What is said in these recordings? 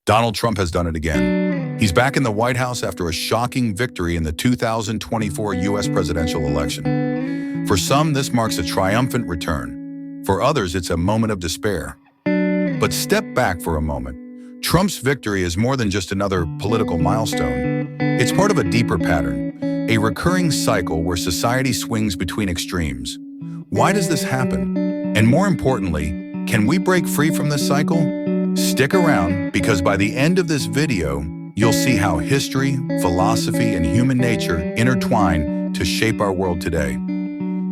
Donald Trump has done it again. He's back in the White House after a shocking victory in the 2024 U.S. presidential election. For some, this marks a triumphant return. For others, it's a moment of despair. But step back for a moment. Trump's victory is more than just another political milestone. It's part of a deeper pattern, a recurring cycle where society swings between extremes. Why does this happen? And more importantly, can we break free from this cycle? Stick around, because by the end of this video, you'll see how history, philosophy, and human nature intertwine to shape our world today.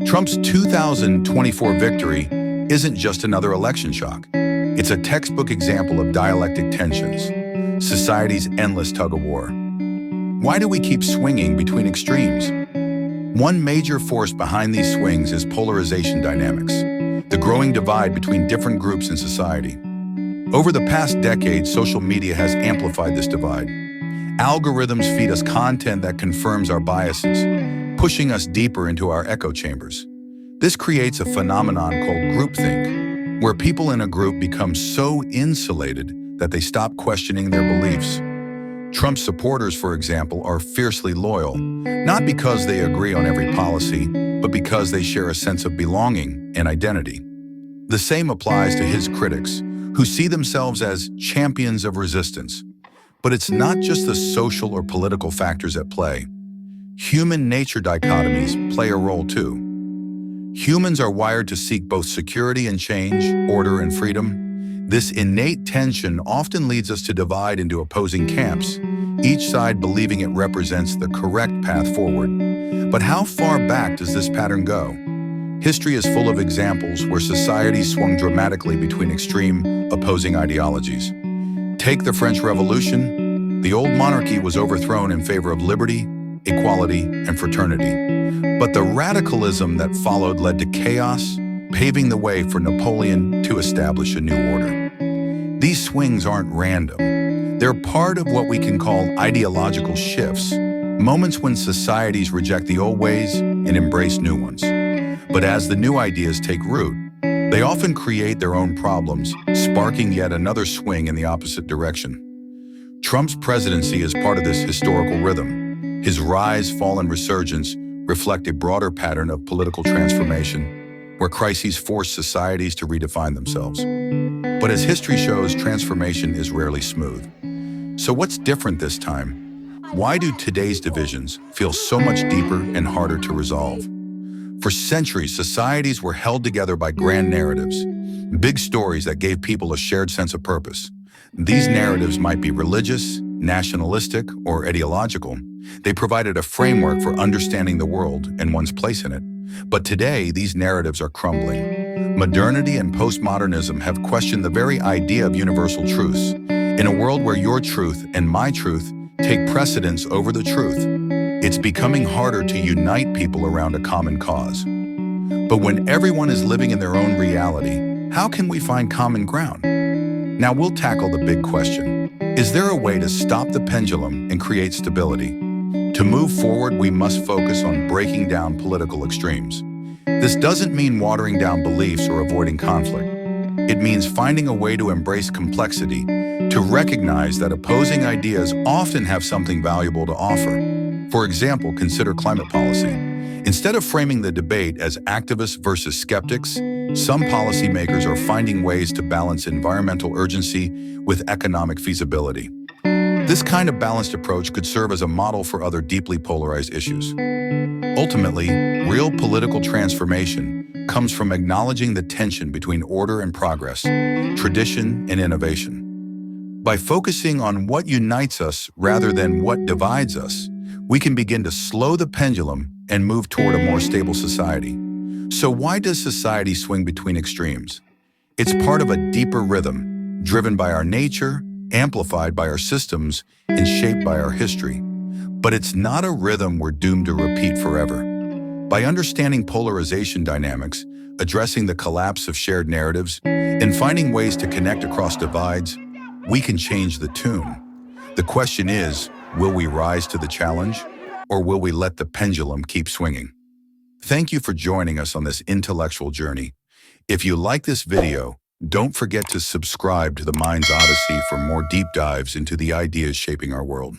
Trump's 2024 victory isn't just another election shock. It's a textbook example of dialectic tensions, society's endless tug-of-war. Why do we keep swinging between extremes? One major force behind these swings is polarization dynamics, the growing divide between different groups in society. Over the past decade, social media has amplified this divide. Algorithms feed us content that confirms our biases, pushing us deeper into our echo chambers. This creates a phenomenon called groupthink, where people in a group become so insulated that they stop questioning their beliefs. Trump's supporters, for example, are fiercely loyal, not because they agree on every policy, but because they share a sense of belonging and identity. The same applies to his critics, who see themselves as champions of resistance. But it's not just the social or political factors at play. Human nature dichotomies play a role too. Humans are wired to seek both security and change, order and freedom. This innate tension often leads us to divide into opposing camps, each side believing it represents the correct path forward. But how far back does this pattern go? History is full of examples where societies swung dramatically between extreme, opposing ideologies. Take the French Revolution. The old monarchy was overthrown in favor of liberty, equality, and fraternity. But the radicalism that followed led to chaos, paving the way for Napoleon to establish a new order. These swings aren't random. They're part of what we can call ideological shifts, moments when societies reject the old ways and embrace new ones. But as the new ideas take root, they often create their own problems, sparking yet another swing in the opposite direction. Trump's presidency is part of this historical rhythm. His rise, fall, and resurgence reflect a broader pattern of political transformation, where crises force societies to redefine themselves. But as history shows, transformation is rarely smooth. So what's different this time? Why do today's divisions feel so much deeper and harder to resolve? For centuries, societies were held together by grand narratives, big stories that gave people a shared sense of purpose. These narratives might be religious, nationalistic, or ideological. They provided a framework for understanding the world and one's place in it. But today, these narratives are crumbling. Modernity and postmodernism have questioned the very idea of universal truths. In a world where your truth and my truth take precedence over the truth, it's becoming harder to unite people around a common cause. But when everyone is living in their own reality, how can we find common ground? Now we'll tackle the big question. Is there a way to stop the pendulum and create stability? To move forward, we must focus on breaking down political extremes. This doesn't mean watering down beliefs or avoiding conflict. It means finding a way to embrace complexity, to recognize that opposing ideas often have something valuable to offer. For example, consider climate policy. Instead of framing the debate as activists versus skeptics, some policymakers are finding ways to balance environmental urgency with economic feasibility. This kind of balanced approach could serve as a model for other deeply polarized issues. Ultimately, real political transformation comes from acknowledging the tension between order and progress, tradition and innovation. By focusing on what unites us rather than what divides us, we can begin to slow the pendulum and move toward a more stable society. So why does society swing between extremes? It's part of a deeper rhythm, driven by our nature, amplified by our systems, and shaped by our history. But it's not a rhythm we're doomed to repeat forever. By understanding polarization dynamics, addressing the collapse of shared narratives, and finding ways to connect across divides, we can change the tune. The question is, will we rise to the challenge, or will we let the pendulum keep swinging? Thank you for joining us on this intellectual journey. If you like this video, Don't forget to subscribe to the Mind's Odyssey for more deep dives into the ideas shaping our world.